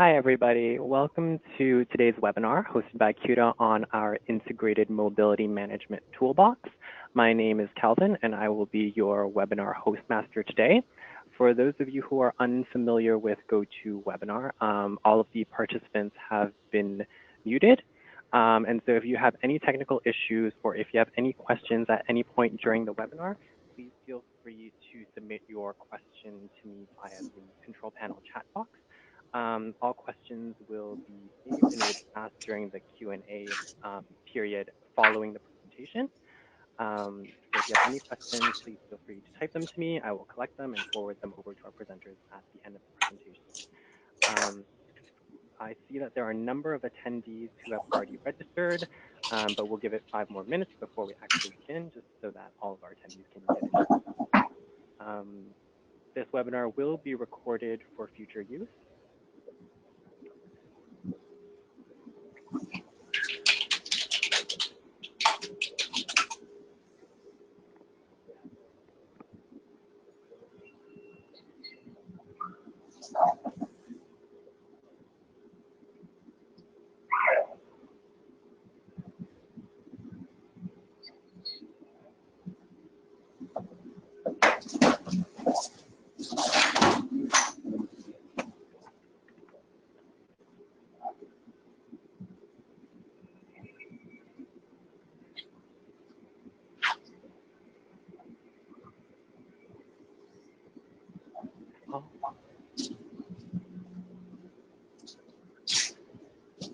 Hi, everybody. Welcome to today's webinar hosted by CUTA on our Integrated Mobility Management Toolbox. My name is Calvin, and I will be your webinar hostmaster today. For those of you who are unfamiliar with GoToWebinar, all of the participants have been muted. And so if you have any technical issues or if you have any questions at any point during the webinar, please feel free to submit your question to me via the control panel chat box. All questions will be saved and will be asked during the Q&A period following the presentation. So if you have any questions, please feel free to type them to me. I will collect them and forward them over to our presenters at the end of the presentation. I see that there are a number of attendees who have already registered, but we'll give it 5 more minutes before we actually begin, just so that all of our attendees can get in. This webinar will be recorded for future use.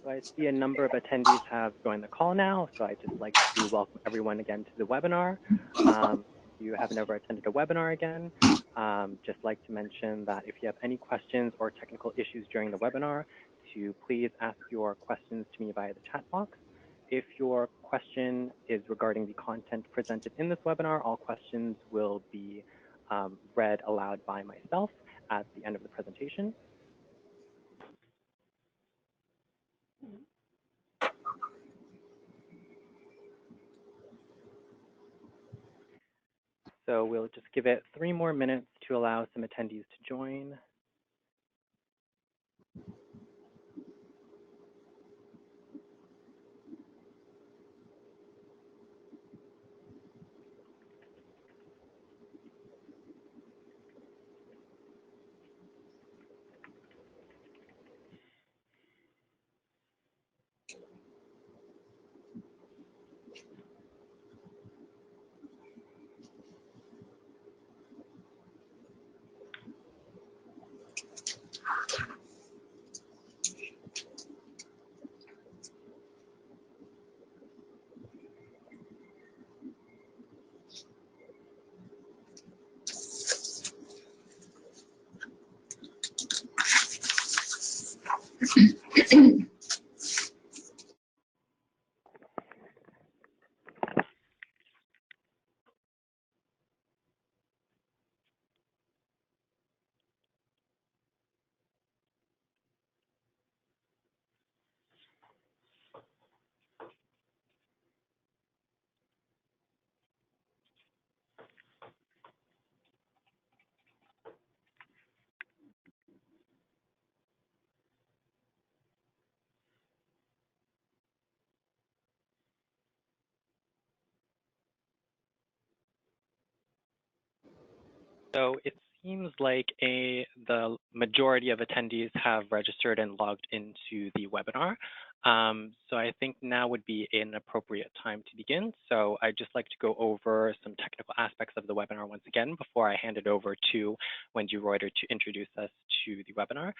So I see a number of attendees have joined the call now, so I'd just like to welcome everyone again to the webinar. If you have never attended a webinar again, just like to mention that if you have any questions or technical issues during the webinar, to please ask your questions to me via the chat box. If your question is regarding the content presented in this webinar, all questions will be read aloud by myself at the end of the presentation. So we'll just give it 3 more minutes to allow some attendees to join. So it seems like the majority of attendees have registered and logged into the webinar. So I think now would be an appropriate time to begin. So I'd just like to go over some technical aspects of the webinar once again before I hand it over to Wendy Reuter to introduce us to the webinar.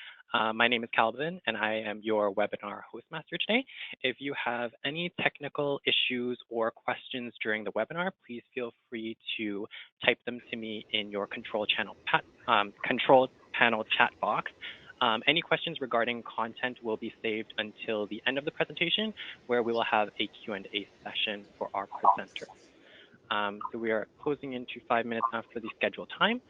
My name is Calvin, and I am your webinar hostmaster today. If you have any technical issues or questions during the webinar, please feel free to type them to me in your control panel chat box. Any questions regarding content will be saved until the end of the presentation, where we will have a Q&A session for our presenters. So we are closing into 5 minutes after the scheduled time.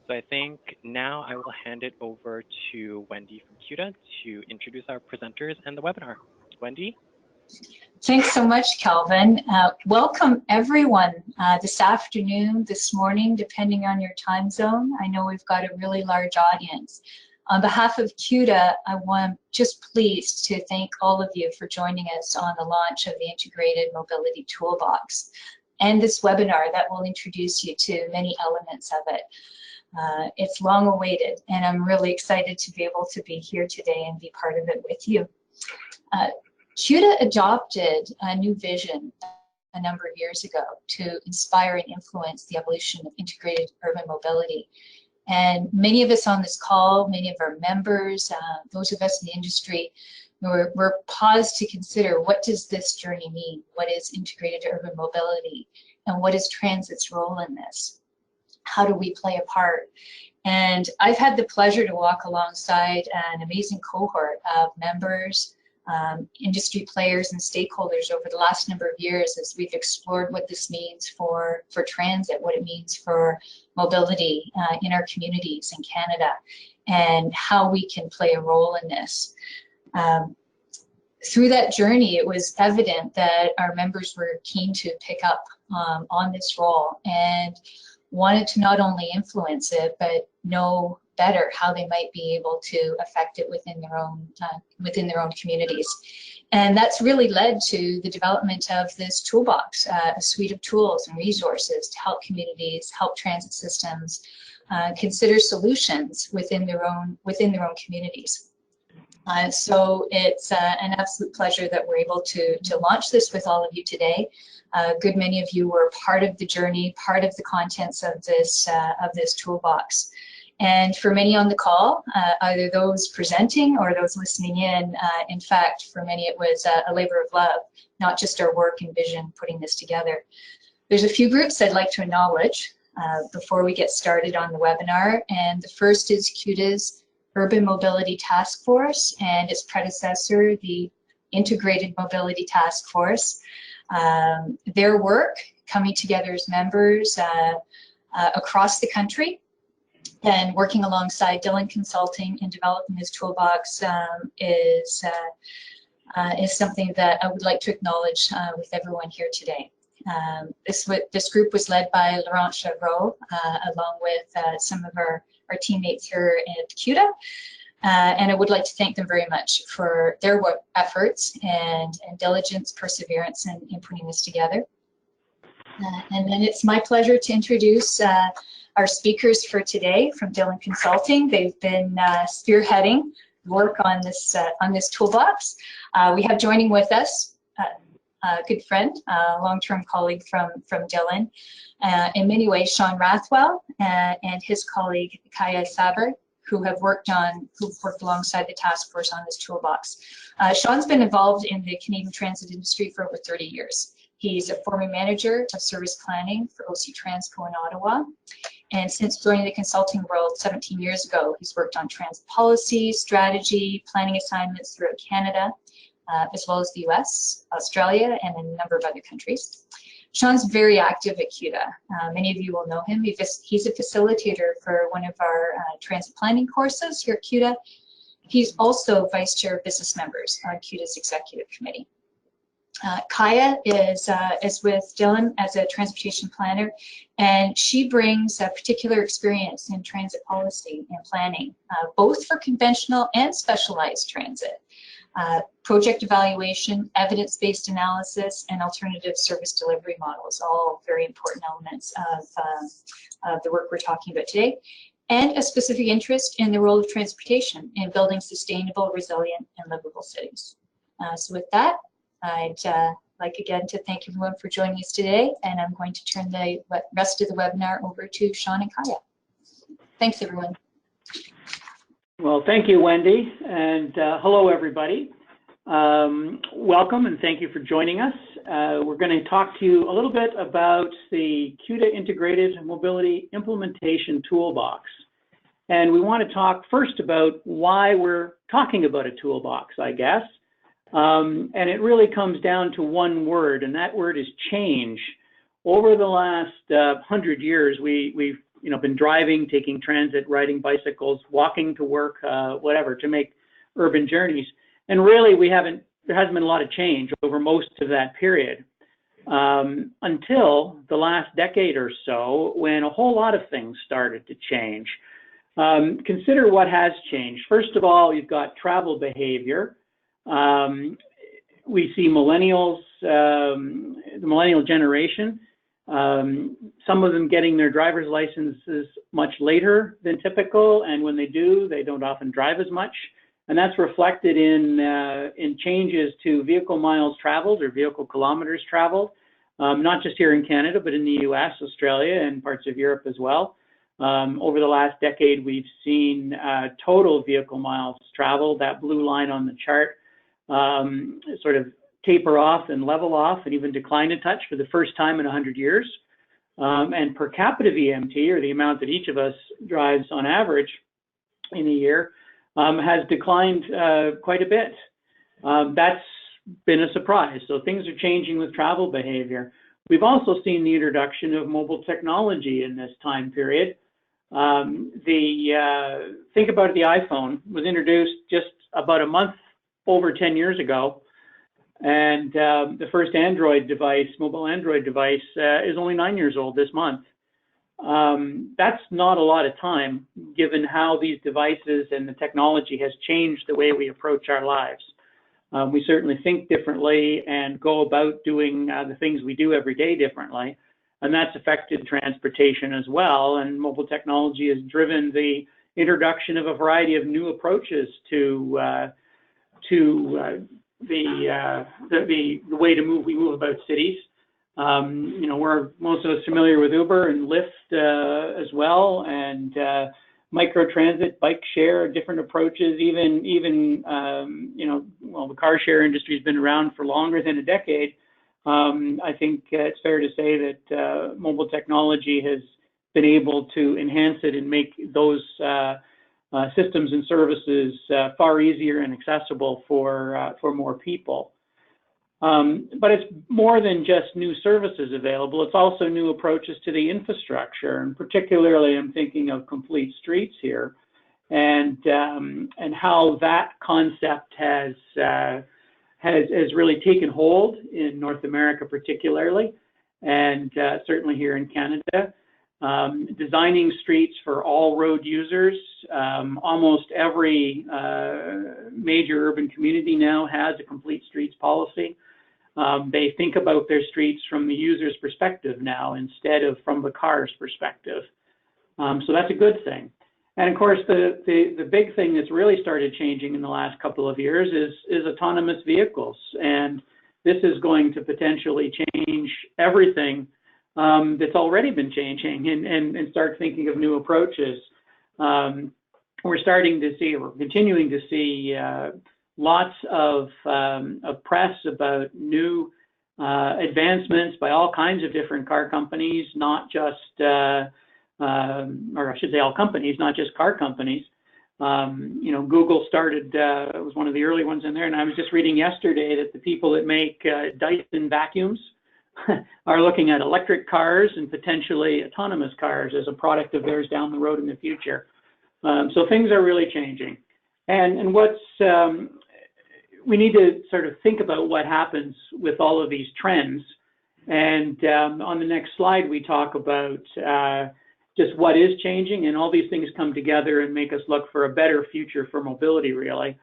So I think now I will hand it over to Wendy from CUTA to introduce our presenters and the webinar. Wendy? Thanks so much, Calvin. Welcome everyone this afternoon, this morning, depending on your time zone. I know we've got a really large audience. On behalf of CUTA, I'm just pleased to thank all of you for joining us on the launch of the Integrated Mobility Toolbox and this webinar that will introduce you to many elements of it. It's long awaited, and I'm really excited to be able to be here today and be part of it with you. CUTA adopted a new vision a number of years ago to inspire and influence the evolution of integrated urban mobility. And many of us on this call, many of our members, those of us in the industry, we're paused to consider, what does this journey mean? What is integrated urban mobility? And what is transit's role in this? How do we play a part? And I've had the pleasure to walk alongside an amazing cohort of members, industry players and stakeholders over the last number of years as we've explored what this means for transit, what it means for mobility in our communities in Canada, and how we can play a role in this. Through that journey, it was evident that our members were keen to pick up on this role and wanted to not only influence it, but know better how they might be able to affect it within their own communities. And that's really led to the development of this toolbox, a suite of tools and resources to help communities, help transit systems consider solutions within their own communities. So it's an absolute pleasure that we're able to launch this with all of you today. A good many of you were part of the journey, part of the contents of this toolbox. And for many on the call, either those presenting or those listening in fact, for many it was a labor of love, not just our work and vision putting this together. There's a few groups I'd like to acknowledge before we get started on the webinar, and the first is CUTA's Urban Mobility Task Force and its predecessor, the Integrated Mobility Task Force. Their work coming together as members across the country and working alongside Dillon Consulting in developing this toolbox is something that I would like to acknowledge with everyone here today. This group was led by Laurent Chevreau, along with some of our teammates here at CUTA, and I would like to thank them very much for their work efforts and diligence, perseverance in putting this together. And then it's my pleasure to introduce our speakers for today from Dillon Consulting. They've been spearheading work on this toolbox. We have joining with us a good friend, a long-term colleague from Dillon, in many ways, Sean Rathwell, and his colleague Kaya Saber, who have worked alongside the task force on this toolbox. Sean's been involved in the Canadian transit industry for over 30 years. He's a former manager of service planning for OC Transco in Ottawa. And since joining the consulting world 17 years ago, he's worked on transit policy, strategy, planning assignments throughout Canada, as well as the US, Australia, and a number of other countries. Sean's very active at CUTA. Many of you will know him. He's a facilitator for one of our transit planning courses here at CUTA. He's also vice chair of business members on CUTA's executive committee. Kaya is with Dillon as a transportation planner, and she brings a particular experience in transit policy and planning, both for conventional and specialized transit. Project evaluation, evidence-based analysis, and alternative service delivery models, all very important elements of the work we're talking about today, and a specific interest in the role of transportation in building sustainable, resilient, and livable cities. So with that, I'd like again to thank everyone for joining us today, and I'm going to turn the rest of the webinar over to Sean and Kaya. Thanks, everyone. Well, thank you, Wendy, and hello, everybody. Welcome, and thank you for joining us. We're going to talk to you a little bit about the CUTA Integrated Mobility Implementation Toolbox. And we want to talk first about why we're talking about a toolbox, I guess. And it really comes down to one word, and that word is change. Over the last 100 years, we've been driving, taking transit, riding bicycles, walking to work, whatever, to make urban journeys. And really, there hasn't been a lot of change over most of that period until the last decade or so, when a whole lot of things started to change. Consider what has changed. First of all, you've got travel behavior. We see millennials, the millennial generation, some of them getting their driver's licenses much later than typical, and when they do, they don't often drive as much. And that's reflected in changes to vehicle miles traveled or vehicle kilometers traveled, not just here in Canada, but in the US, Australia, and parts of Europe as well. Over the last decade, we've seen total vehicle miles traveled, that blue line on the chart, sort of taper off and level off and even decline a touch for the first time in 100 years. And per capita VMT, or the amount that each of us drives on average in a year, has declined quite a bit. That's been a surprise. So things are changing with travel behavior. We've also seen the introduction of mobile technology in this time period. Think about the iPhone was introduced just about a month over 10 years ago. And the first Android device, mobile Android device, is only 9 years old this month. That's not a lot of time, given how these devices and the technology has changed the way we approach our lives. We certainly think differently and go about doing the things we do every day differently. And that's affected transportation as well. And mobile technology has driven the introduction of a variety of new approaches to the way we move about cities. You know, we're most of us familiar with Uber and Lyft as well, and microtransit, Bikeshare, different approaches. Even you know, well, the car share industry has been around for longer than a decade. I think it's fair to say that mobile technology has been able to enhance it and make those systems and services far easier and accessible for more people. But it's more than just new services available. It's also new approaches to the infrastructure, and particularly I'm thinking of complete streets here, and how that concept has really taken hold in North America, particularly, and certainly here in Canada. Designing streets for all road users. Almost every major urban community now has a complete streets policy. They think about their streets from the user's perspective now instead of from the car's perspective. So that's a good thing. And of course, the big thing that's really started changing in the last couple of years is autonomous vehicles. And this is going to potentially change everything that's already been changing, and start thinking of new approaches. We're starting to see, we're continuing to see lots of press about new advancements by all kinds of different car companies, not just, or I should say all companies, not just car companies. You know, Google started, was one of the early ones in there, and I was just reading yesterday that the people that make Dyson vacuums are looking at electric cars and potentially autonomous cars as a product of theirs down the road in the future. So things are really changing. And what's, we need to sort of think about what happens with all of these trends. And on the next slide, we talk about just what is changing, and all these things come together and make us look for a better future for mobility, really.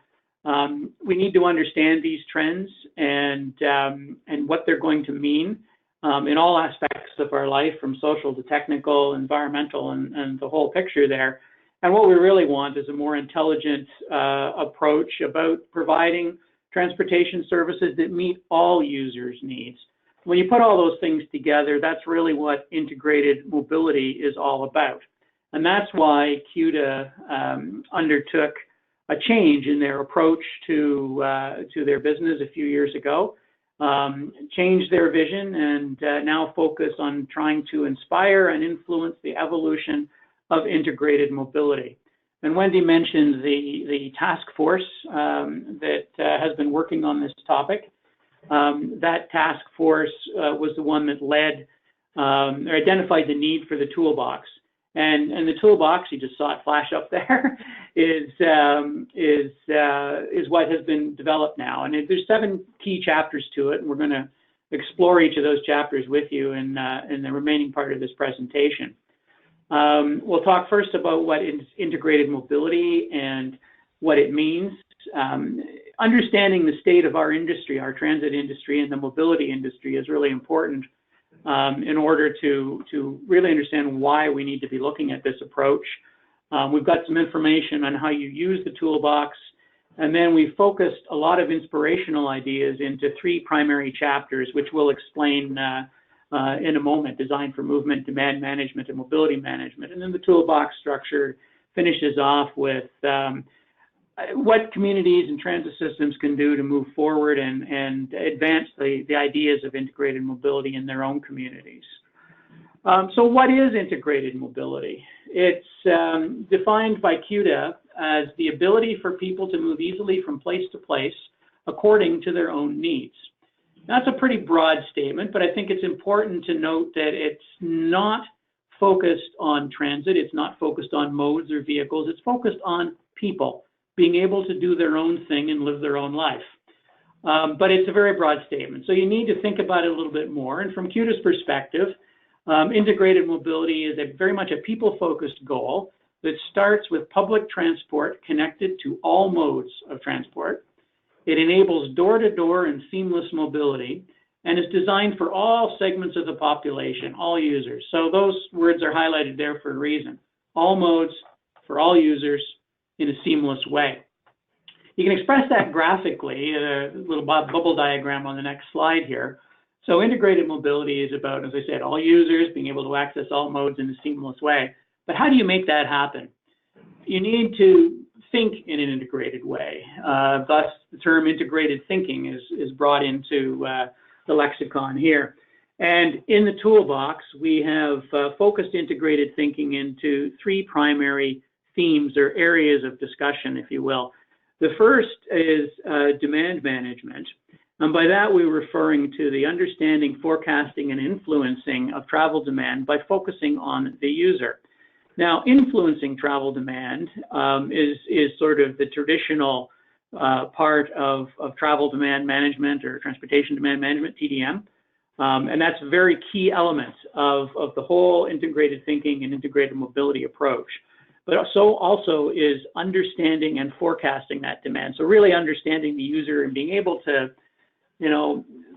We need to understand these trends and what they're going to mean in all aspects of our life, from social to technical, environmental, and the whole picture there. And what we really want is a more intelligent approach about providing transportation services that meet all users' needs. When you put all those things together, that's really what integrated mobility is all about. And that's why CUTA undertook a change in their approach to their business a few years ago, changed their vision, and now focus on trying to inspire and influence the evolution of integrated mobility. And Wendy mentioned the task force that has been working on this topic. That task force was the one that led or identified the need for the toolbox. And the toolbox, you just saw it flash up there, is what has been developed now. And there's 7 key chapters to it, and we're going to explore each of those chapters with you in the remaining part of this presentation. We'll talk first about what is integrated mobility and what it means. Understanding the state of our industry, our transit industry and the mobility industry is really important in order to really understand why we need to be looking at this approach. We've got some information on how you use the toolbox, and then we focused a lot of inspirational ideas into 3 primary chapters, which we'll explain in a moment: design for movement, demand management, and mobility management. And then the toolbox structure finishes off with what communities and transit systems can do to move forward and advance the ideas of integrated mobility in their own communities. So what is integrated mobility? It's defined by CUTA as the ability for people to move easily from place to place according to their own needs. That's a pretty broad statement, but I think it's important to note that it's not focused on transit, it's not focused on modes or vehicles, it's focused on people being able to do their own thing and live their own life. But it's a very broad statement, so you need to think about it a little bit more. And from CUTA's perspective, integrated mobility is very much a people-focused goal that starts with public transport connected to all modes of transport. It enables door-to-door and seamless mobility and is designed for all segments of the population, all users. So those words are highlighted there for a reason. All modes for all users in a seamless way. You can express that graphically, a little bubble diagram on the next slide here. So integrated mobility is about, as I said, all users being able to access all modes in a seamless way. But how do you make that happen? You need to think in an integrated way. Thus, the term integrated thinking is brought into the lexicon here. And in the toolbox, we have focused integrated thinking into 3 primary themes or areas of discussion, if you will. The first is demand management. And by that, we're referring to the understanding, forecasting, and influencing of travel demand by focusing on the user. Now, influencing travel demand is sort of the traditional part of travel demand management or transportation demand management, TDM. And that's a very key element of the whole integrated thinking and integrated mobility approach. But so also is understanding and forecasting that demand. So really understanding the user and being able to,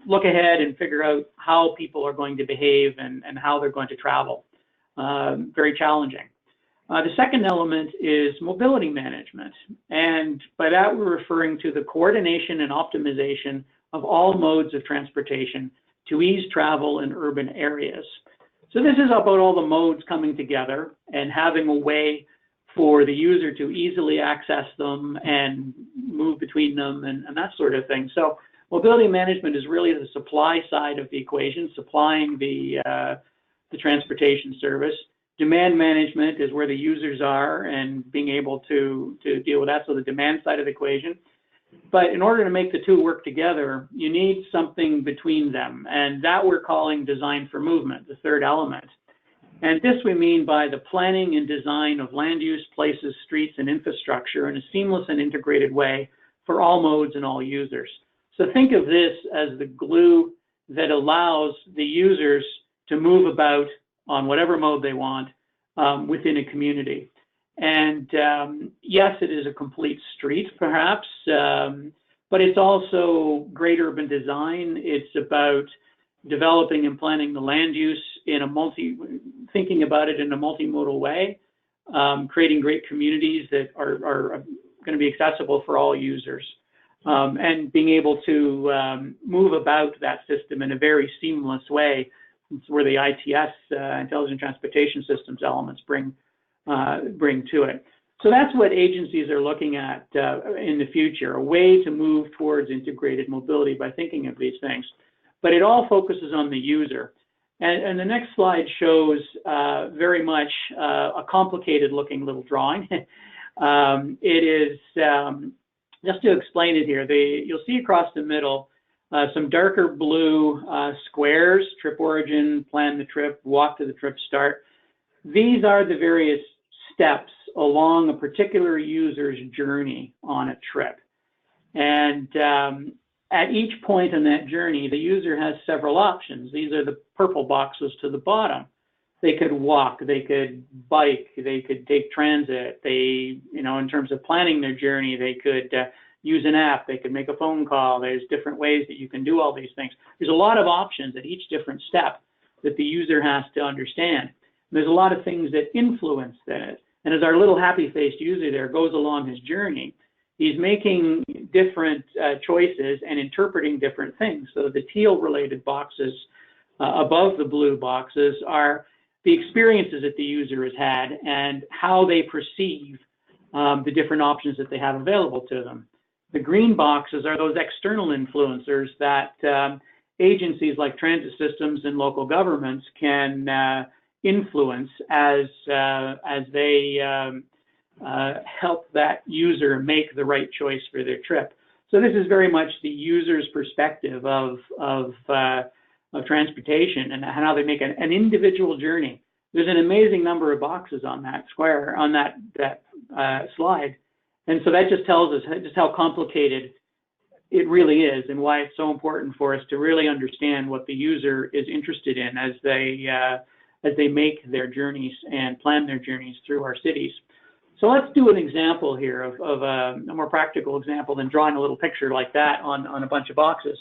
look ahead and figure out how people are going to behave and how they're going to travel. Very challenging. The second element is mobility management. And by that, we're referring to the coordination and optimization of all modes of transportation to ease travel in urban areas. So this is about all the modes coming together and having a way for the user to easily access them and move between them and that sort of thing. So mobility management is really the supply side of the equation, supplying the transportation service. Demand management is where the users are and being able to deal with that, so the demand side of the equation. But in order to make the two work together, you need something between them, and that we're calling design for movement, the third element. And this we mean by the planning and design of land use, places, streets, and infrastructure in a seamless and integrated way for all modes and all users. So think of this as the glue that allows the users to move about on whatever mode they want within a community. And yes, it is a complete street, perhaps, but it's also great urban design. It's about developing and planning the land use in thinking about it in a multimodal way, creating great communities that are going to be accessible for all users, and being able to move about that system in a very seamless way. It's where the ITS, Intelligent Transportation Systems elements bring to it. So that's what agencies are looking at in the future, a way to move towards integrated mobility by thinking of these things. But it all focuses on the user. And the next slide shows very much a complicated looking little drawing. It is, just to explain it here, you'll see across the middle some darker blue squares: trip origin, plan the trip, walk to the trip start. These are the various steps along a particular user's journey on a trip. And at each point in that journey, the user has several options. These are the purple boxes to the bottom. They could walk, they could bike, they could take transit. They, you know, in terms of planning their journey, they could use an app, they could make a phone call. There's different ways that you can do all these things. There's a lot of options at each different step that the user has to understand. And there's a lot of things that influence that. And as our little happy-faced user there goes along his journey, he's making different choices and interpreting different things. So the teal-related boxes above the blue boxes are the experiences that the user has had and how they perceive the different options that they have available to them. The green boxes are those external influencers that agencies like transit systems and local governments can influence as they help that user make the right choice for their trip. So this is very much the user's perspective of transportation and how they make an individual journey. There's an amazing number of boxes on that square, on that slide. And so that just tells us just how complicated it really is and why it's so important for us to really understand what the user is interested in as they make their journeys and plan their journeys through our cities. So let's do an example here of a more practical example than drawing a little picture like that on a bunch of boxes.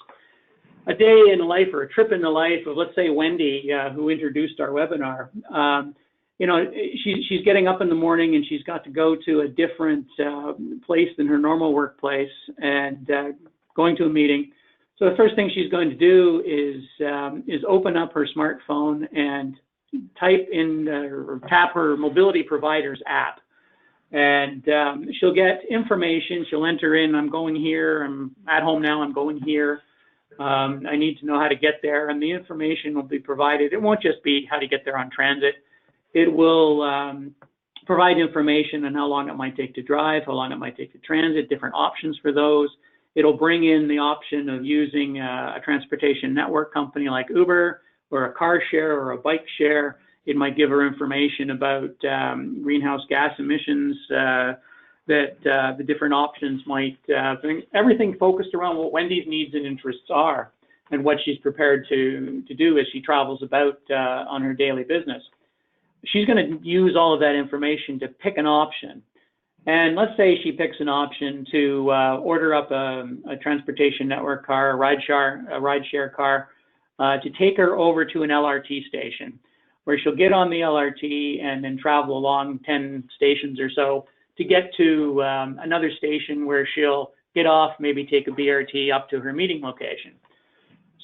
A day in the life or a trip in the life of, let's say, Wendy, who introduced our webinar. You know, she's getting up in the morning and she's got to go to a different place than her normal workplace and going to a meeting. So the first thing she's going to do is open up her smartphone and type in or tap her mobility provider's app. And she'll get information. She'll enter in, I'm going here, I'm at home now, I'm going here. I need to know how to get there, and the information will be provided. It won't just be how to get there on transit. It will provide information on how long it might take to drive, how long it might take to transit, different options for those. It'll bring in the option of using a transportation network company like Uber or a car share or a bike share. It might give her information about greenhouse gas emissions, that the different options might bring. Everything focused around what Wendy's needs and interests are and what she's prepared to do as she travels about on her daily business. She's going to use all of that information to pick an option. And let's say she picks an option to order up a transportation network car, a rideshare car, to take her over to an LRT station, where she'll get on the LRT and then travel along 10 stations or so to get to another station where she'll get off, maybe take a BRT up to her meeting location.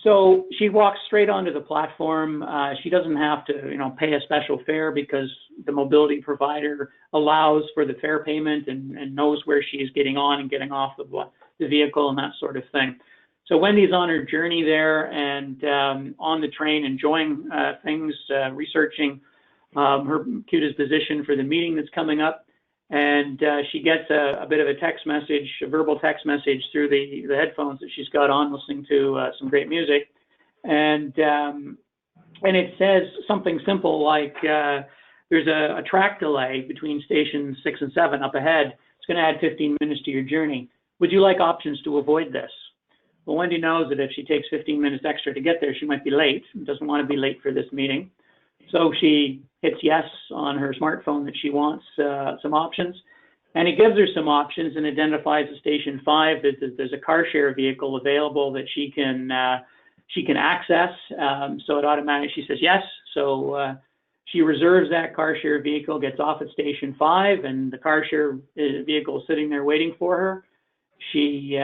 So she walks straight onto the platform. She doesn't have to, you know, pay a special fare because the mobility provider allows for the fare payment and knows where she is getting on and getting off the vehicle and that sort of thing. So Wendy's on her journey there and on the train, enjoying things, researching her CUTA's position for the meeting that's coming up. And she gets a bit of a text message, a verbal text message through the headphones that she's got on, listening to some great music. And it says something simple like, there's a track delay between stations 6 and 7 up ahead. It's going to add 15 minutes to your journey. Would you like options to avoid this? Well, Wendy knows that if she takes 15 minutes extra to get there, she might be late, doesn't want to be late for this meeting. So she hits yes on her smartphone that she wants some options, and it gives her some options and identifies the station 5 that there's a car share vehicle available that she can access. So it automatically, she says yes. So she reserves that car share vehicle, gets off at station 5, and the car share vehicle is sitting there waiting for her. She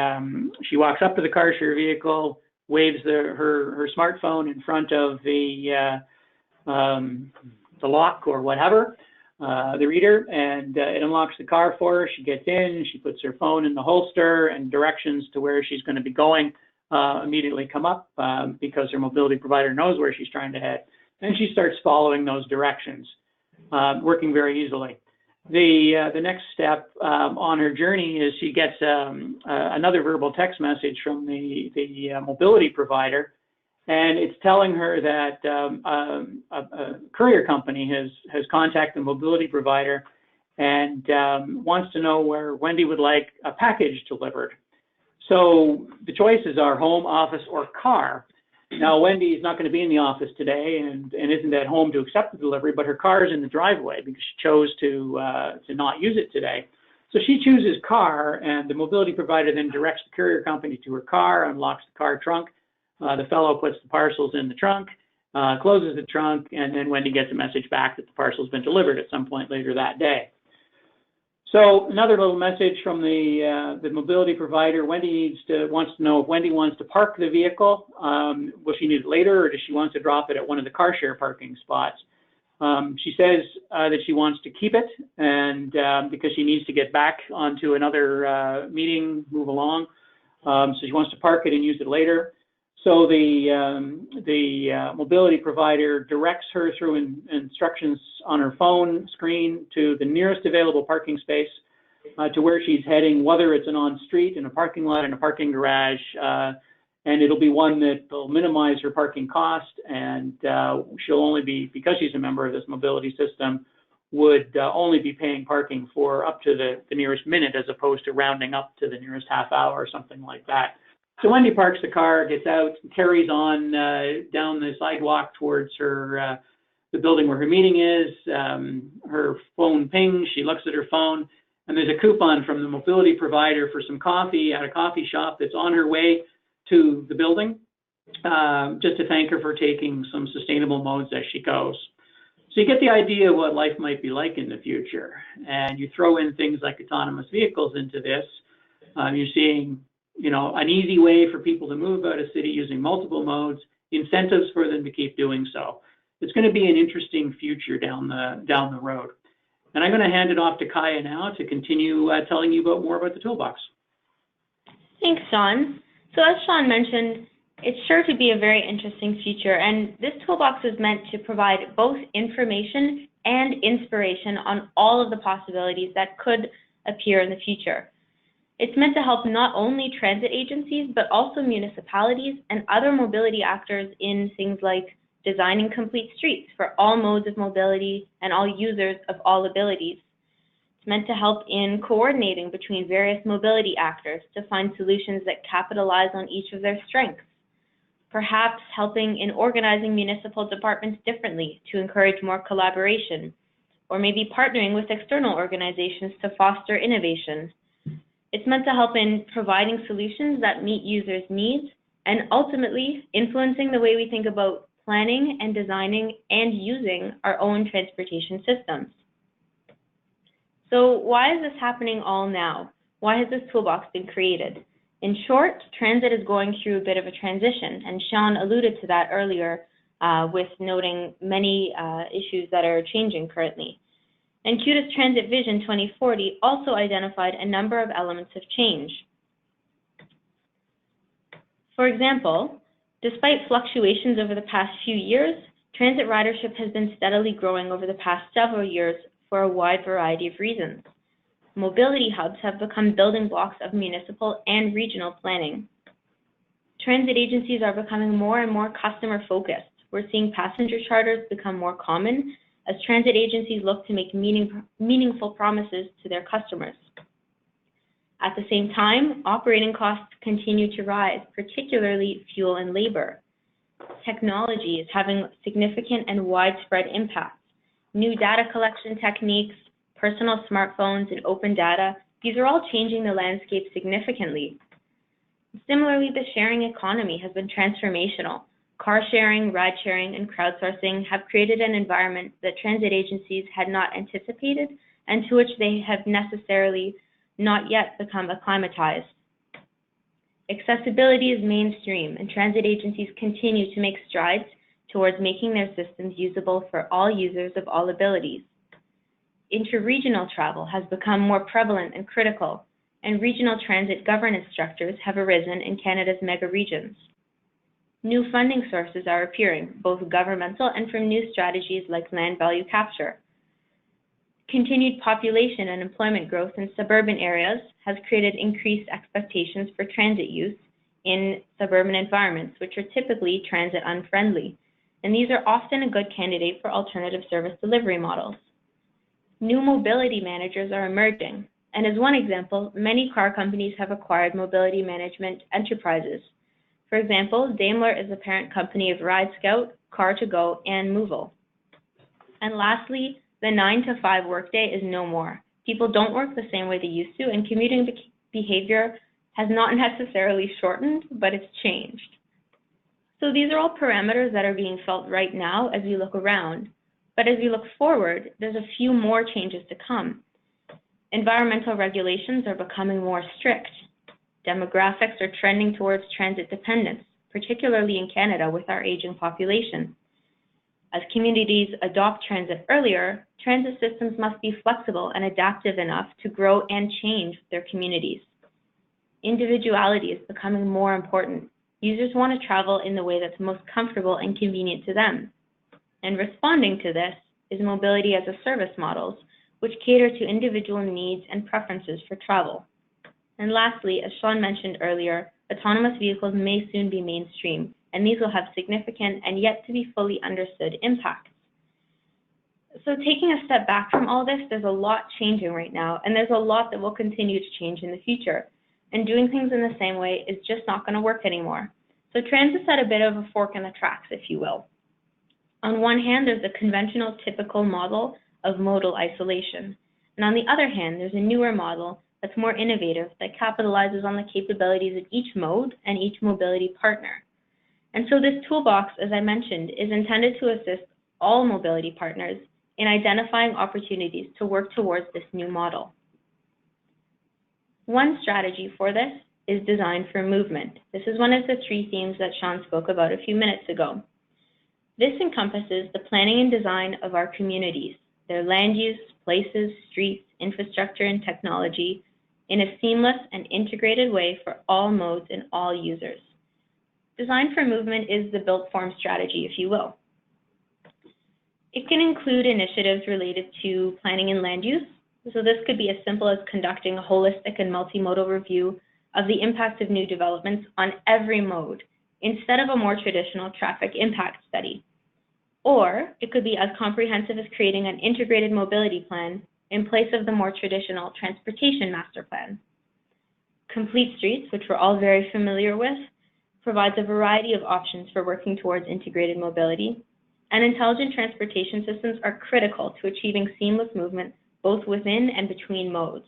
walks up to the car share vehicle, waves her smartphone in front of the lock or whatever, the reader, and it unlocks the car for her. She gets in, she puts her phone in the holster, and directions to where she's going to be going immediately come up because her mobility provider knows where she's trying to head. And she starts following those directions, working very easily. The next step on her journey is she gets another verbal text message from the mobility provider, and it's telling her that a courier company has contacted the mobility provider and wants to know where Wendy would like a package delivered. So the choices are home, office, or car. Now, Wendy is not going to be in the office today and isn't at home to accept the delivery, but her car is in the driveway because she chose to not use it today. So she chooses car, and the mobility provider then directs the courier company to her car, unlocks the car trunk. The fellow puts the parcels in the trunk, closes the trunk, and then Wendy gets a message back that the parcel's been delivered at some point later that day. So another little message from the mobility provider. Wendy wants to know if Wendy wants to park the vehicle. Will she need it later, or does she want to drop it at one of the car share parking spots? She says that she wants to keep it, and because she needs to get back onto another meeting, move along. So she wants to park it and use it later. So the mobility provider directs her through instructions on her phone screen to the nearest available parking space, to where she's heading, whether it's an on-street, in a parking lot, in a parking garage, and it'll be one that will minimize her parking cost, and she'll only be, because she's a member of this mobility system, would only be paying parking for up to the nearest minute, as opposed to rounding up to the nearest half hour or something like that. So Wendy parks the car, gets out, carries on down the sidewalk towards her the building where her meeting is. Her phone pings, she looks at her phone, and there's a coupon from the mobility provider for some coffee at a coffee shop that's on her way to the building, just to thank her for taking some sustainable modes as she goes. So you get the idea of what life might be like in the future, and you throw in things like autonomous vehicles into this. You're seeing, you know, an easy way for people to move out of city using multiple modes, incentives for them to keep doing so. It's going to be an interesting future down the road. And I'm going to hand it off to Kaya now to continue telling you more about the toolbox. Thanks, Sean. So as Sean mentioned, it's sure to be a very interesting future, and this toolbox is meant to provide both information and inspiration on all of the possibilities that could appear in the future. It's meant to help not only transit agencies, but also municipalities and other mobility actors in things like designing complete streets for all modes of mobility and all users of all abilities. It's meant to help in coordinating between various mobility actors to find solutions that capitalize on each of their strengths. Perhaps helping in organizing municipal departments differently to encourage more collaboration, or maybe partnering with external organizations to foster innovation. It's meant to help in providing solutions that meet users' needs and ultimately influencing the way we think about planning and designing and using our own transportation systems. So why is this happening all now? Why has this toolbox been created? In short, transit is going through a bit of a transition, and Sean alluded to that earlier with noting many issues that are changing currently. And CUTA's Transit Vision 2040 also identified a number of elements of change. For example, despite fluctuations over the past few years, transit ridership has been steadily growing over the past several years for a wide variety of reasons. Mobility hubs have become building blocks of municipal and regional planning. Transit agencies are becoming more and more customer-focused. We're seeing passenger charters become more common as transit agencies look to make meaningful promises to their customers. At the same time, operating costs continue to rise, particularly fuel and labor. Technology is having significant and widespread impacts. New data collection techniques, personal smartphones, and open data, these are all changing the landscape significantly. Similarly, the sharing economy has been transformational. Car sharing, ride sharing, and crowdsourcing have created an environment that transit agencies had not anticipated and to which they have necessarily not yet become acclimatized. Accessibility is mainstream, and transit agencies continue to make strides towards making their systems usable for all users of all abilities. Interregional travel has become more prevalent and critical, and regional transit governance structures have arisen in Canada's mega regions. New funding sources are appearing, both governmental and from new strategies like land value capture. Continued population and employment growth in suburban areas has created increased expectations for transit use in suburban environments, which are typically transit unfriendly, and these are often a good candidate for alternative service delivery models. New mobility managers are emerging, and as one example, many car companies have acquired mobility management enterprises. For example, Daimler is the parent company of Ride Scout, Car2Go, and Movil. And lastly, the 9-to-5 workday is no more. People don't work the same way they used to, and commuting behavior has not necessarily shortened, but it's changed. So these are all parameters that are being felt right now as we look around. But as we look forward, there's a few more changes to come. Environmental regulations are becoming more strict. Demographics are trending towards transit dependence, particularly in Canada with our aging population. As communities adopt transit earlier, transit systems must be flexible and adaptive enough to grow and change their communities. Individuality is becoming more important. Users want to travel in the way that's most comfortable and convenient to them. And responding to this is mobility as a service models, which cater to individual needs and preferences for travel. And lastly, as Sean mentioned earlier, autonomous vehicles may soon be mainstream, and these will have significant and yet to be fully understood impacts. So taking a step back from all this, there's a lot changing right now, and there's a lot that will continue to change in the future. And doing things in the same way is just not going to work anymore. So transit's at a bit of a fork in the tracks, if you will. On one hand, there's the conventional typical model of modal isolation. And on the other hand, there's a newer model that's more innovative that capitalizes on the capabilities of each mode and each mobility partner. And so this toolbox, as I mentioned, is intended to assist all mobility partners in identifying opportunities to work towards this new model. One strategy for this is design for movement. This is one of the three themes that Sean spoke about a few minutes ago. This encompasses the planning and design of our communities, their land use, places, streets, infrastructure, and technology in a seamless and integrated way for all modes and all users. Design for movement is the built form strategy, if you will. It can include initiatives related to planning and land use. So this could be as simple as conducting a holistic and multimodal review of the impact of new developments on every mode, instead of a more traditional traffic impact study. Or it could be as comprehensive as creating an integrated mobility plan in place of the more traditional transportation master plan. Complete Streets, which we're all very familiar with, provides a variety of options for working towards integrated mobility, and intelligent transportation systems are critical to achieving seamless movement both within and between modes.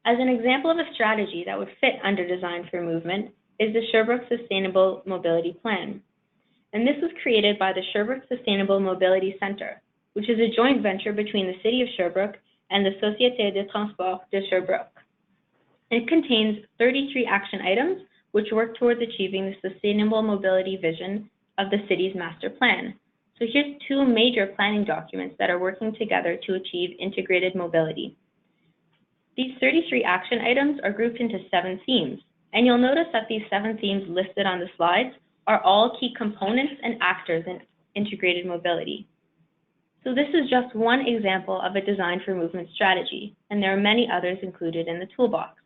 As an example of a strategy that would fit under design for movement is the Sherbrooke Sustainable Mobility Plan. And this was created by the Sherbrooke Sustainable Mobility Center, which is a joint venture between the City of Sherbrooke and the Société de Transport de Sherbrooke. It contains 33 action items which work towards achieving the sustainable mobility vision of the city's master plan. So here's two major planning documents that are working together to achieve integrated mobility. These 33 action items are grouped into 7 themes, and you'll notice that these 7 themes listed on the slides are all key components and actors in integrated mobility. So this is just one example of a design for movement strategy, and there are many others included in the toolbox.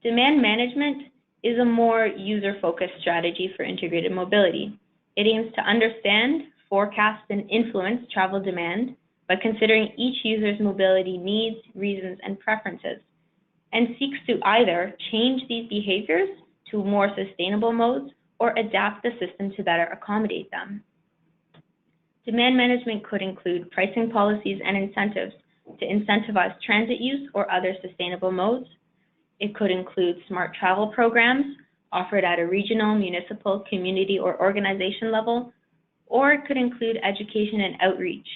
Demand management is a more user-focused strategy for integrated mobility. It aims to understand, forecast, and influence travel demand by considering each user's mobility needs, reasons, and preferences, and seeks to either change these behaviors to more sustainable modes or adapt the system to better accommodate them. Demand management could include pricing policies and incentives to incentivize transit use or other sustainable modes. It could include smart travel programs offered at a regional, municipal, community, or organization level, or it could include education and outreach,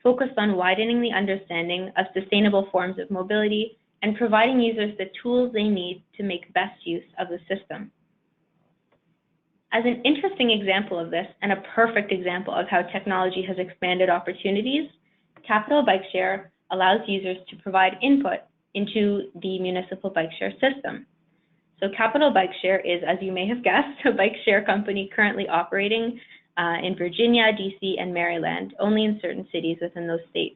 focused on widening the understanding of sustainable forms of mobility and providing users the tools they need to make best use of the system. As an interesting example of this, and a perfect example of how technology has expanded opportunities, Capital Bikeshare allows users to provide input into the municipal Bikeshare system. So Capital Bikeshare is, as you may have guessed, a bike-share company currently operating in Virginia, DC, and Maryland, only in certain cities within those states.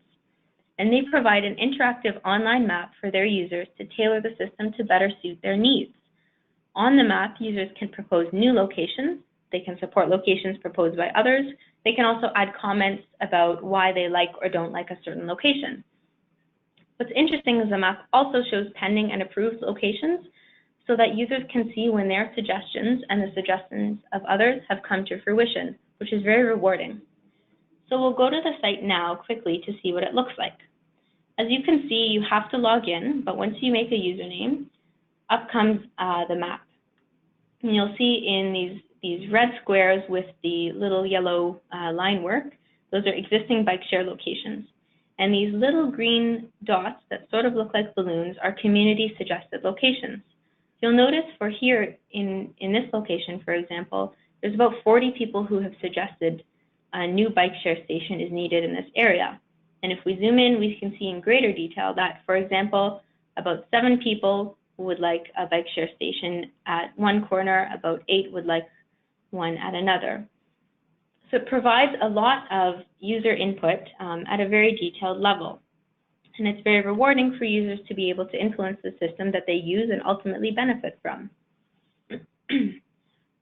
And they provide an interactive online map for their users to tailor the system to better suit their needs. On the map, users can propose new locations. They can support locations proposed by others. They can also add comments about why they like or don't like a certain location. What's interesting is the map also shows pending and approved locations. so that users can see when their suggestions and the suggestions of others have come to fruition, which is very rewarding. So we'll go to the site now quickly to see what it looks like. As you can see, you have to log in, but once you make a username, up comes the map. And you'll see in these red squares with the little yellow line work, those are existing Bikeshare locations. And these little green dots that sort of look like balloons are community suggested locations. You'll notice for here in this location, for example, there's about 40 people who have suggested a new Bikeshare station is needed in this area. And if we zoom in, we can see in greater detail that, for example, about 7 people would like a Bikeshare station at one corner, about 8 would like one at another. So it provides a lot of user input at a very detailed level. And it's very rewarding for users to be able to influence the system that they use and ultimately benefit from.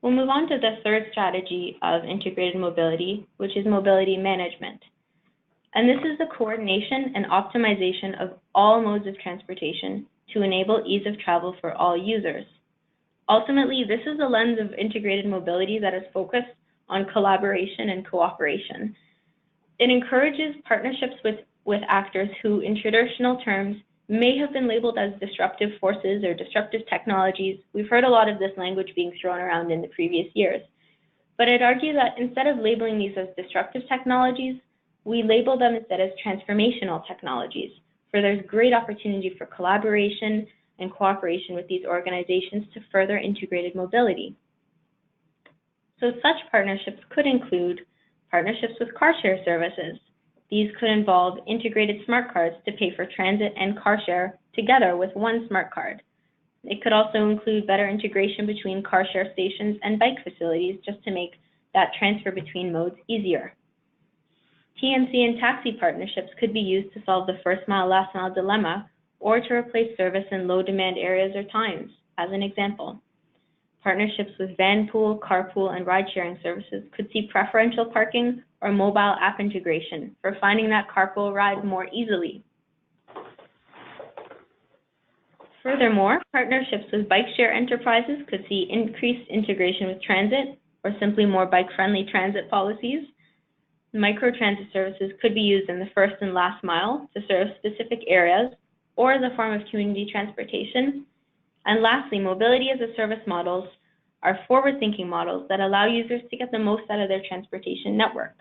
We'll move on to the third strategy of integrated mobility, which is mobility management. And this is the coordination and optimization of all modes of transportation to enable ease of travel for all users. Ultimately, this is a lens of integrated mobility that is focused on collaboration and cooperation. It encourages partnerships with actors who, in traditional terms, may have been labeled as disruptive forces or disruptive technologies. We've heard a lot of this language being thrown around in the previous years. But I'd argue that instead of labeling these as disruptive technologies, we label them instead as transformational technologies, for there's great opportunity for collaboration and cooperation with these organizations to further integrated mobility. So such partnerships could include partnerships with car share services. These could involve integrated smart cards to pay for transit and car share together with one smart card. It could also include better integration between car share stations and bike facilities just to make that transfer between modes easier. TNC and taxi partnerships could be used to solve the first mile, last mile dilemma or to replace service in low demand areas or times, as an example. Partnerships with van pool, carpool, and ride sharing services could see preferential parking or mobile app integration for finding that carpool ride more easily. Furthermore, partnerships with bike share enterprises could see increased integration with transit or simply more bike-friendly transit policies. Microtransit services could be used in the first and last mile to serve specific areas or as a form of community transportation. And lastly, mobility as a service models are forward-thinking models that allow users to get the most out of their transportation network.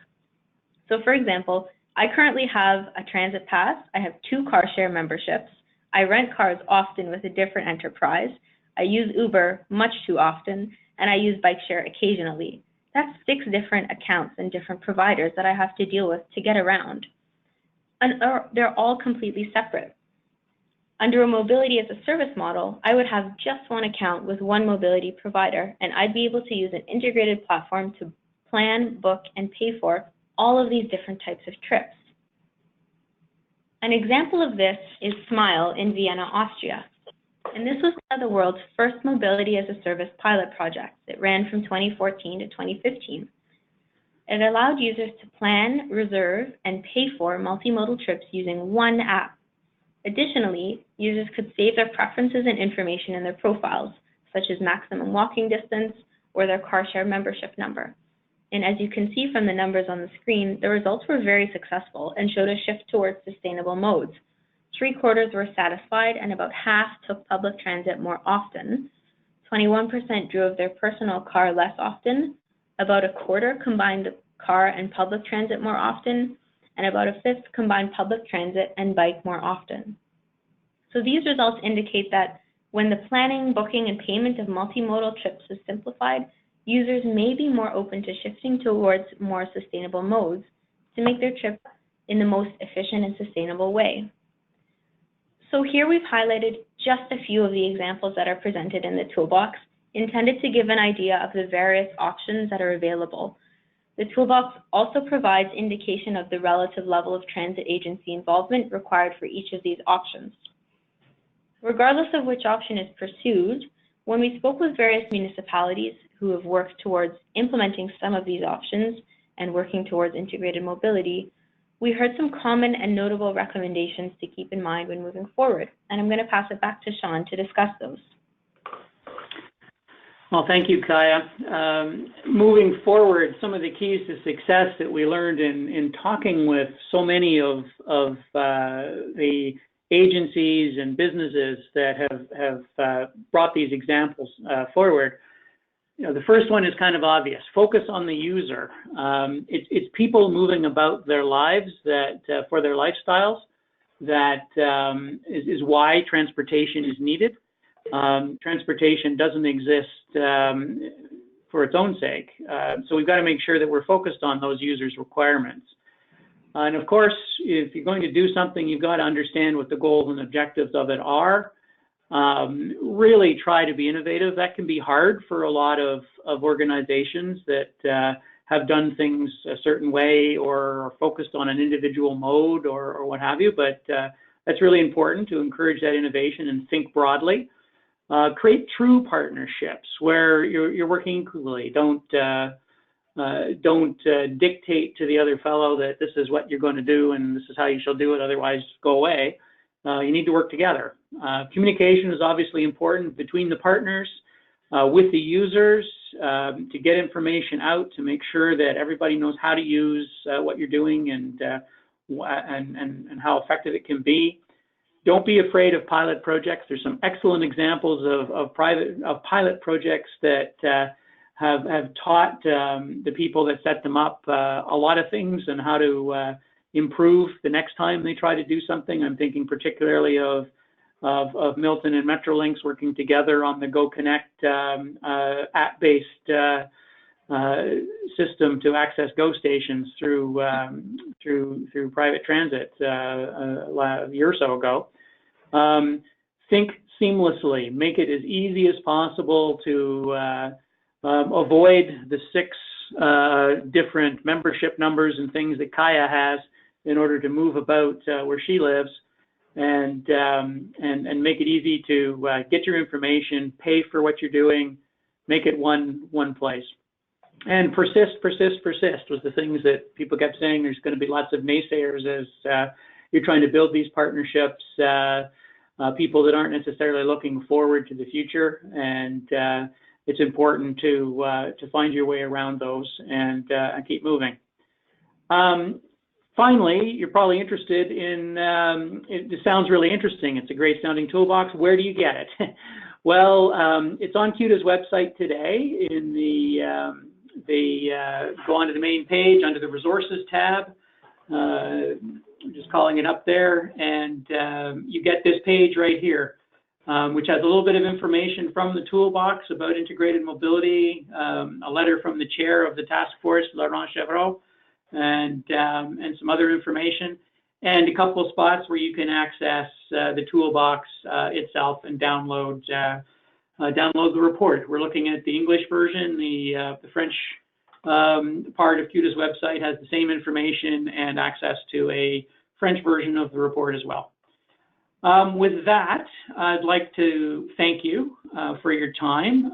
So for example, I currently have a transit pass, I have 2 car share memberships, I rent cars often with a different enterprise, I use Uber much too often, and I use Bikeshare occasionally. That's 6 different accounts and different providers that I have to deal with to get around. And they're all completely separate. Under a mobility as a service model, I would have just one account with one mobility provider, and I'd be able to use an integrated platform to plan, book, and pay for all of these different types of trips. An example of this is Smile in Vienna, Austria. And this was one of the world's first mobility as a service pilot projects. It ran from 2014 to 2015. It allowed users to plan, reserve, and pay for multimodal trips using one app. Additionally, users could save their preferences and information in their profiles, such as maximum walking distance or their car share membership number. And as you can see from the numbers on the screen, the results were very successful and showed a shift towards sustainable modes. 3/4 were satisfied and about half took public transit more often. 21% drove their personal car less often. About 1/4 combined car and public transit more often, and about 1/5 combined public transit and bike more often. So these results indicate that when the planning, booking, and payment of multimodal trips is simplified, users may be more open to shifting towards more sustainable modes to make their trip in the most efficient and sustainable way. So here we've highlighted just a few of the examples that are presented in the toolbox, intended to give an idea of the various options that are available. The toolbox also provides indication of the relative level of transit agency involvement required for each of these options. Regardless of which option is pursued, when we spoke with various municipalities who have worked towards implementing some of these options and working towards integrated mobility, we heard some common and notable recommendations to keep in mind when moving forward. And I'm going to pass it back to Sean to discuss those. Well, thank you, Kaya. Moving forward, some of the keys to success that we learned in talking with so many of the agencies and businesses that have brought these examples forward. You know, the first one is kind of obvious. Focus on the user. It's people moving about their lives that for their lifestyles that is why transportation is needed. Transportation doesn't exist for its own sake. So we've got to make sure that we're focused on those users' requirements. And of course, if you're going to do something, you've got to understand what the goals and objectives of it are. Really try to be innovative. That can be hard for a lot of organizations that have done things a certain way or are focused on an individual mode or what have you, but that's really important to encourage that innovation and think broadly. Create true partnerships where you're working equally. Don't dictate to the other fellow that this is what you're going to do and this is how you shall do it, otherwise go away. You need to work together. Communication is obviously important between the partners, with the users, to get information out, to make sure that everybody knows how to use what you're doing and how effective it can be. Don't be afraid of pilot projects. There's some excellent examples of pilot projects that have taught the people that set them up a lot of things and how to improve the next time they try to do something. I'm thinking particularly of Milton and Metrolinx working together on the Go Connect app-based system to access Go stations through private transit a year or so ago. Think seamlessly. Make it as easy as possible to avoid the 6 different membership numbers and things that Kaya has in order to move about where she lives, and make it easy to get your information, pay for what you're doing, make it one place. And persist was the things that people kept saying. There's going to be lots of naysayers as you're trying to build these partnerships, people that aren't necessarily looking forward to the future, and it's important to find your way around those and keep moving. Finally, you're probably interested in, it sounds really interesting. It's a great sounding toolbox. Where do you get it? Well, it's on CUTA's website today. In go onto the main page under the resources tab. I'm just calling it up there, and you get this page right here, which has a little bit of information from the toolbox about integrated mobility, a letter from the chair of the task force, Laurent Chevreau, and some other information, and a couple of spots where you can access the toolbox itself and download the report. We're looking at the English version. The French part of CUTA's website has the same information and access to a French version of the report as well. With that, I'd like to thank you for your time.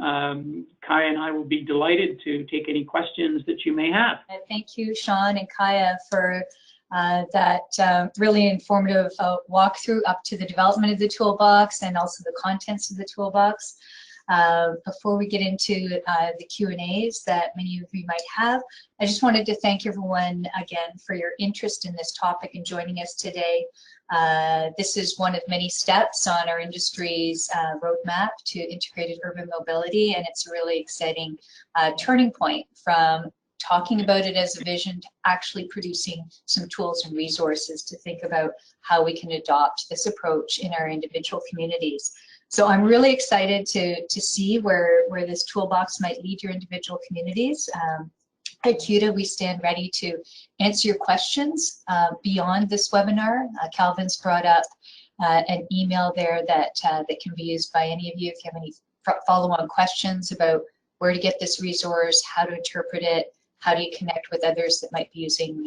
Kaya and I will be delighted to take any questions that you may have. Thank you, Sean and Kaya, for that really informative walkthrough up to the development of the toolbox and also the contents of the toolbox. Before we get into the Q&As that many of you might have, I just wanted to thank everyone again for your interest in this topic and joining us today. This is one of many steps on our industry's roadmap to integrated urban mobility, and it's a really exciting turning point from talking about it as a vision to actually producing some tools and resources to think about how we can adopt this approach in our individual communities. So I'm really excited to see where this toolbox might lead your individual communities. At CUTA, we stand ready to answer your questions beyond this webinar. Calvin's brought up an email there that can be used by any of you if you have any follow-on questions about where to get this resource, how to interpret it, how do you connect with others that might be using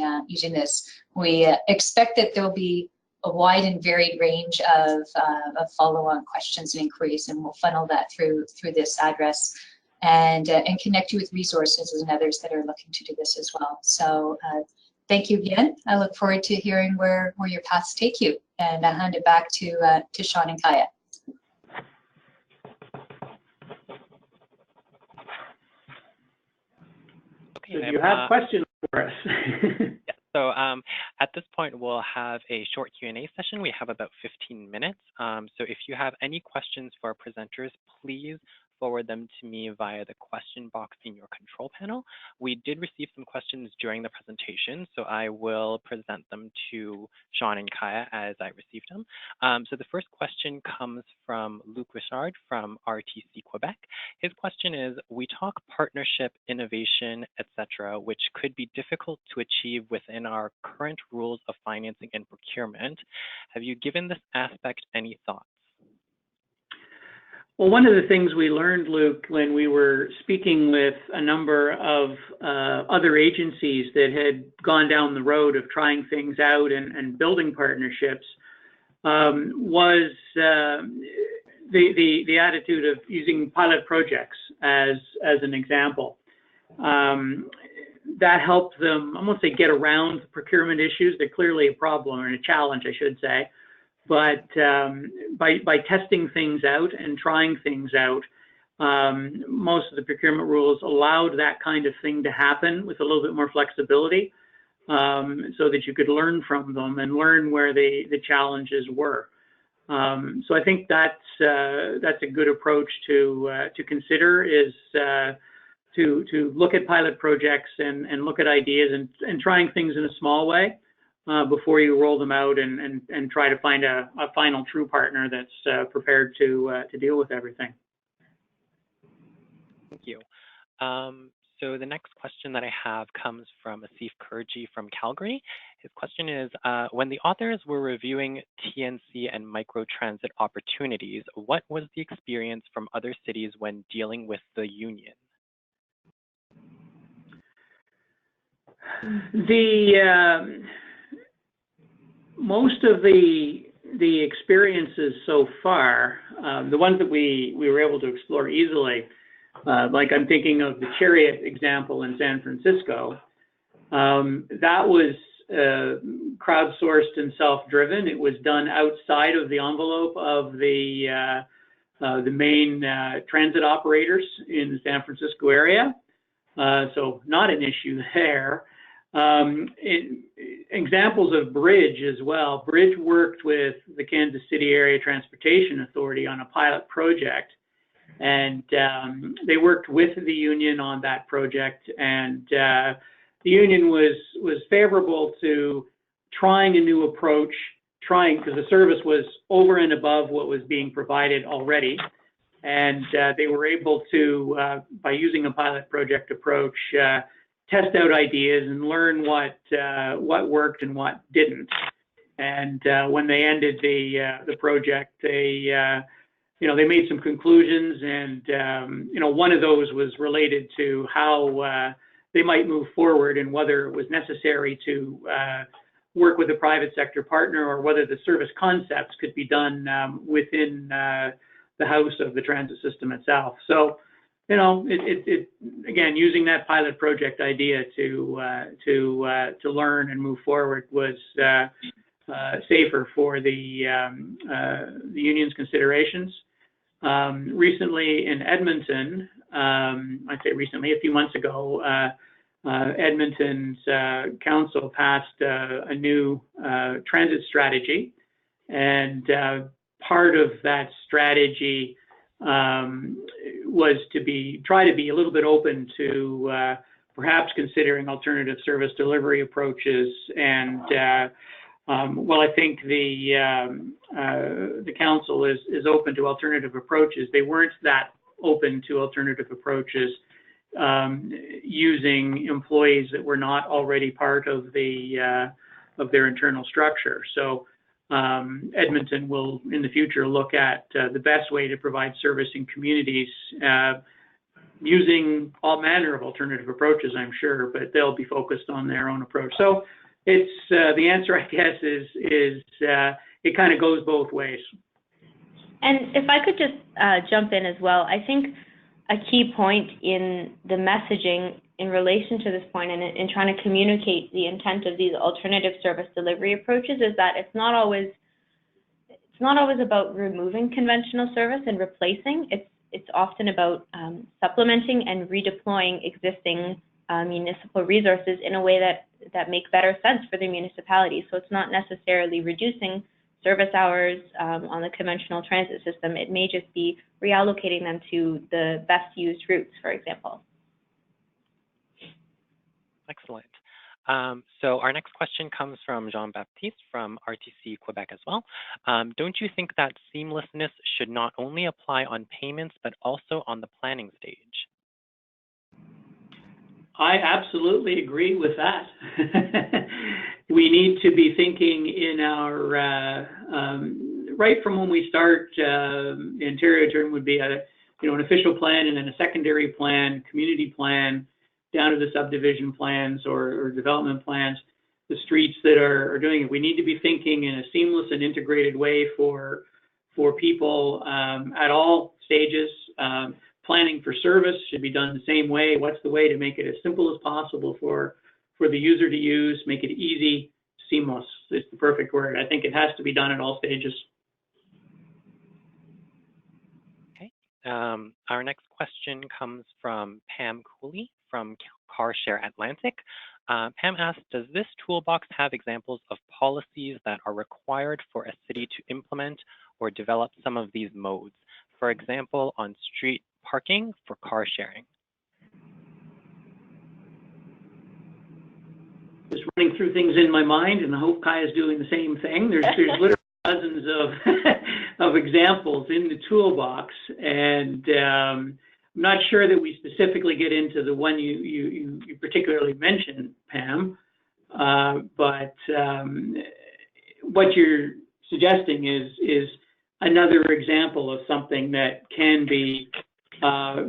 this. We expect that there will be a wide and varied range of follow-on questions and inquiries, and we'll funnel that through this address and connect you with resources and others that are looking to do this as well. So thank you again. I look forward to hearing where your paths take you, and I'll hand it back to Sean and Kaya. Okay, So do you have questions for us? Yeah, so at this point, we'll have a short Q&A session. We have about 15 minutes. So if you have any questions for our presenters, please forward them to me via the question box in your control panel. We did receive some questions during the presentation, so I will present them to Sean and Kaya as I received them. So the first question comes from Luc Richard from RTC Quebec. His question is, we talk partnership, innovation, etc., which could be difficult to achieve within our current rules of financing and procurement. Have you given this aspect any thought? Well, one of the things we learned, Luke, when we were speaking with a number of other agencies that had gone down the road of trying things out and building partnerships, was the attitude of using pilot projects as an example. That helped them, I won't say get around the procurement issues. They're clearly a problem or a challenge, I should say. But by testing things out and trying things out, most of the procurement rules allowed that kind of thing to happen with a little bit more flexibility, so that you could learn from them and learn where the challenges were. So I think that's a good approach to consider, is to look at pilot projects and look at ideas and trying things in a small way. Before you roll them out and try to find a final true partner that's prepared to deal with everything. Thank you. So the next question that I have comes from Asif Kurji from Calgary. His question is, when the authors were reviewing TNC and microtransit opportunities, what was the experience from other cities when dealing with the union? Most of the experiences so far, the ones that we were able to explore easily, like I'm thinking of the Chariot example in San Francisco, that was crowdsourced and self-driven. It was done outside of the envelope of the main transit operators in the San Francisco area, so not an issue there. Examples of Bridge as well. Bridge worked with the Kansas City Area Transportation Authority on a pilot project, and they worked with the union on that project, and the union was favorable to trying a new approach, because the service was over and above what was being provided already, and they were able to, by using a pilot project approach, test out ideas and learn what worked and what didn't. And when they ended the project, they made some conclusions, and one of those was related to how they might move forward and whether it was necessary to work with a private sector partner, or whether the service concepts could be done within the house of the transit system itself. So, again, using that pilot project idea to learn and move forward was safer for the union's considerations. Recently in Edmonton, I'd say recently, a few months ago, Edmonton's council passed a new transit strategy, and part of that strategy was to try to be a little bit open to perhaps considering alternative service delivery approaches. And while I think the council is open to alternative approaches, they weren't that open to alternative approaches using employees that were not already part of their internal structure. So Edmonton will, in the future, look at the best way to provide service in communities using all manner of alternative approaches, I'm sure, but they'll be focused on their own approach. So it's the answer, I guess, is it kind of goes both ways. And if I could just jump in as well, I think a key point in the messaging in relation to this point and in trying to communicate the intent of these alternative service delivery approaches is that it's not always about removing conventional service and replacing. It's often about supplementing and redeploying existing municipal resources in a way that make better sense for the municipality. So it's not necessarily reducing service hours on the conventional transit system. It may just be reallocating them to the best used routes, for example. Excellent. So our next question comes from Jean-Baptiste from RTC Quebec as well. Don't you think that seamlessness should not only apply on payments, but also on the planning stage? I absolutely agree with that. We need to be thinking in our, right from when we start, the Ontario term would be an official plan and then a secondary plan, community plan, down to the subdivision plans or development plans, the streets that are doing it. We need to be thinking in a seamless and integrated way for people at all stages. Planning for service should be done the same way. What's the way to make it as simple as possible for the user to use, make it easy, seamless is the perfect word. I think it has to be done at all stages. Okay. Our next question comes from Pam Cooley from CarShare Atlantic. Pam asks, does this toolbox have examples of policies that are required for a city to implement or develop some of these modes? For example, on street parking for car sharing. Just running through things in my mind, and I hope Kai is doing the same thing. There's literally dozens of examples in the toolbox, and I'm not sure that we specifically get into the one you particularly mentioned, Pam, but what you're suggesting is another example of something that can be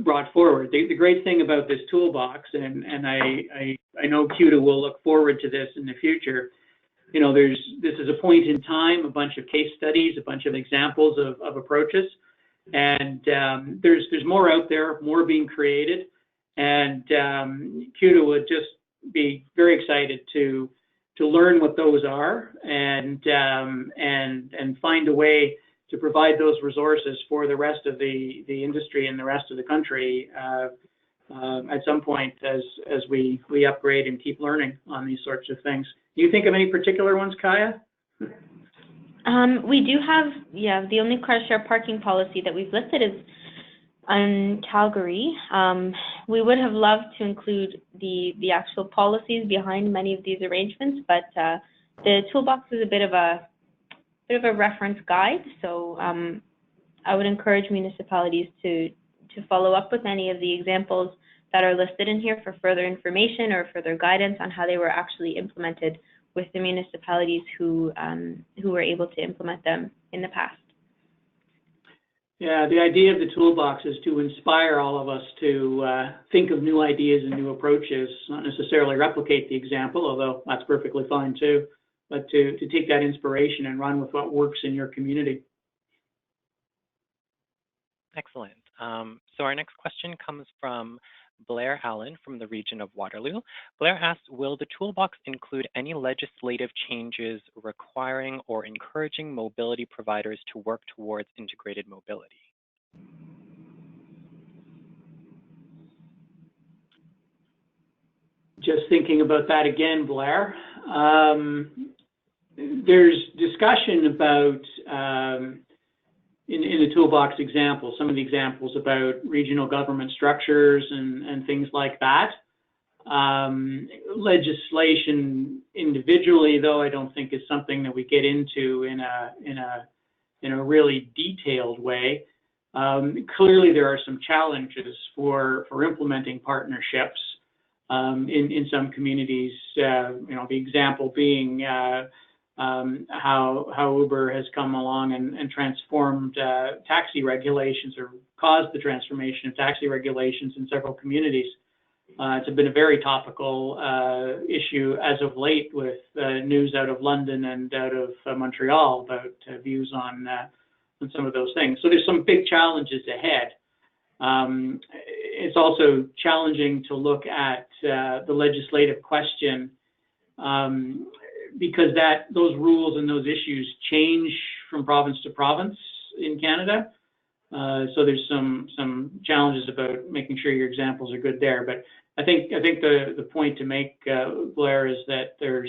brought forward. The great thing about this toolbox, and I know CUTA will look forward to this in the future, this is a point in time, a bunch of case studies, a bunch of examples of approaches, and there's more out there, more being created, and CUTA would just be very excited to learn what those are and find a way to provide those resources for the rest of the industry and the rest of the country at some point as we upgrade and keep learning on these sorts of things. Do you think of any particular ones, Kaya? We do have, the only car share parking policy that we've listed is on Calgary. We would have loved to include the actual policies behind many of these arrangements, but the toolbox is a bit of a reference guide, so I would encourage municipalities to follow up with any of the examples that are listed in here for further information or further guidance on how they were actually implemented with the municipalities who were able to implement them in the past. Yeah, the idea of the toolbox is to inspire all of us to think of new ideas and new approaches, not necessarily replicate the example, although that's perfectly fine too, but to take that inspiration and run with what works in your community. Excellent. So our next question comes from Blair Allen from the region of Waterloo. Blair asks, will the toolbox include any legislative changes requiring or encouraging mobility providers to work towards integrated mobility? Just thinking about that again, Blair. There's discussion about, in the toolbox example, some of the examples about regional government structures and things like that. Legislation individually, though, I don't think is something that we get into in a really detailed way. Clearly, there are some challenges for implementing partnerships in some communities. The example being how Uber has come along and transformed taxi regulations, or caused the transformation of taxi regulations in several communities. It's been a very topical issue as of late, with news out of London and out of Montreal about views on some of those things. So there's some big challenges ahead. It's also challenging to look at the legislative question because those rules and those issues change from province to province in Canada. So there's some challenges about making sure your examples are good there. But I think the point to make, Blair, is that there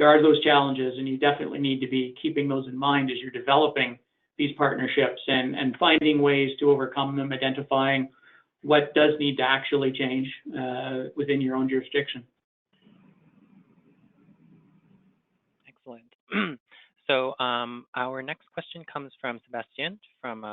are those challenges, and you definitely need to be keeping those in mind as you're developing these partnerships and finding ways to overcome them, identifying what does need to actually change within your own jurisdiction. Excellent. So our next question comes from Sebastian from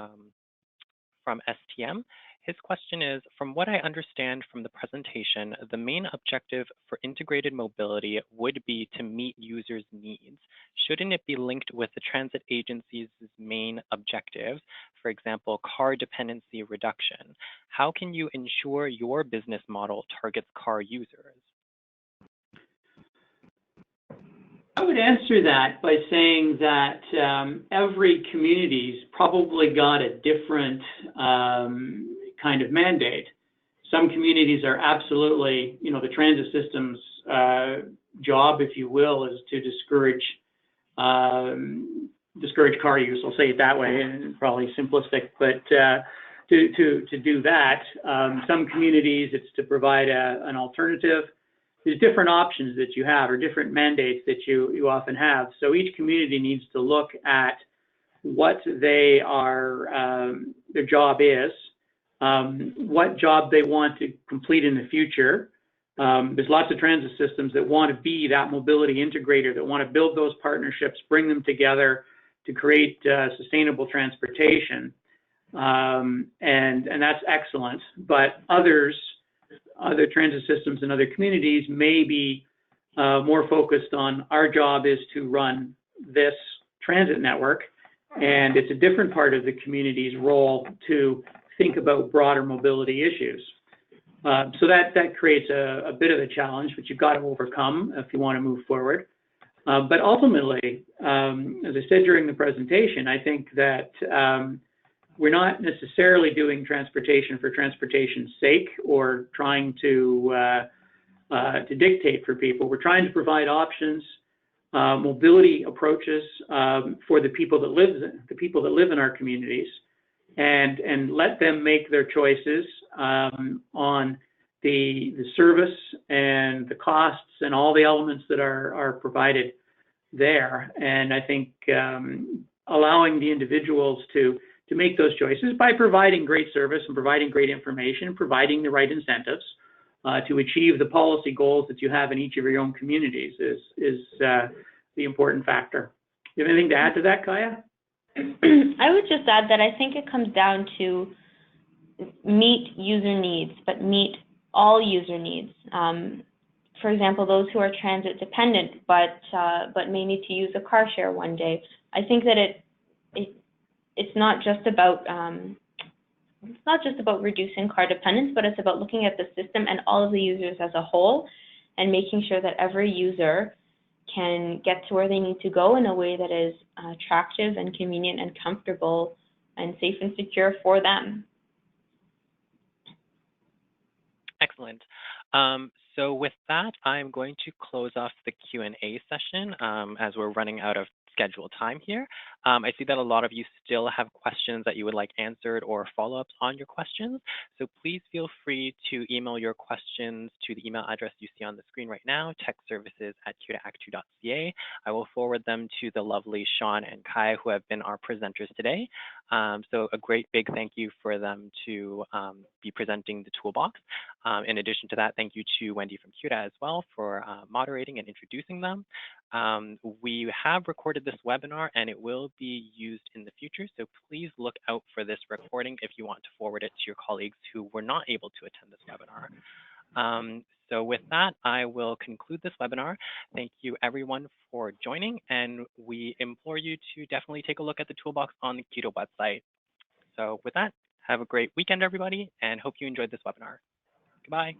STM. His question is, from what I understand from the presentation, the main objective for integrated mobility would be to meet users' needs. Shouldn't it be linked with the transit agency's main objectives, for example, car dependency reduction? How can you ensure your business model targets car users? I would answer that by saying that every community's probably got a different kind of mandate. Some communities are absolutely, the transit system's job, if you will, is to discourage car use. I'll say it that way, and probably simplistic, but to do that, some communities it's to provide an alternative. There's different options that you have, or different mandates that you often have. So each community needs to look at what they are, their job is, what job they want to complete in the future. There's lots of transit systems that want to be that mobility integrator, that want to build those partnerships, bring them together to create sustainable transportation. And that's excellent. But other transit systems in other communities may be more focused on, our job is to run this transit network, and it's a different part of the community's role to think about broader mobility issues. So that creates a bit of a challenge, which you've got to overcome if you want to move forward. But ultimately, as I said during the presentation, I think that we're not necessarily doing transportation for transportation's sake, or trying to dictate for people. We're trying to provide options, mobility approaches for the people that live in our communities, and let them make their choices on the service and the costs and all the elements that are provided there. And I think allowing the individuals to make those choices by providing great service and providing great information and providing the right incentives to achieve the policy goals that you have in each of your own communities is the important factor. You have anything to add to that, Kaya? I would just add that I think it comes down to meet user needs, but meet all user needs. For example, those who are transit dependent, but may need to use a car share one day. I think that it's not just about reducing car dependence, but it's about looking at the system and all of the users as a whole, and making sure that every user can get to where they need to go in a way that is attractive and convenient and comfortable and safe and secure for them. Excellent. So with that, I'm going to close off the Q&A session as we're running out of scheduled time here. I see that a lot of you still have questions that you would like answered or follow-ups on your questions. So please feel free to email your questions to the email address you see on the screen right now, techservices@cutaactu.ca. I will forward them to the lovely Sean and Kai, who have been our presenters today. So a great big thank you for them to be presenting the toolbox. In addition to that, thank you to Wendy from CUTA as well for moderating and introducing them. We have recorded this webinar and it will be used in the future, so please look out for this recording if you want to forward it to your colleagues who were not able to attend this webinar. So with that, I will conclude this webinar. Thank you everyone for joining, and we implore you to definitely take a look at the toolbox on the CUTA website. So with that, have a great weekend everybody, and hope you enjoyed this webinar. Goodbye.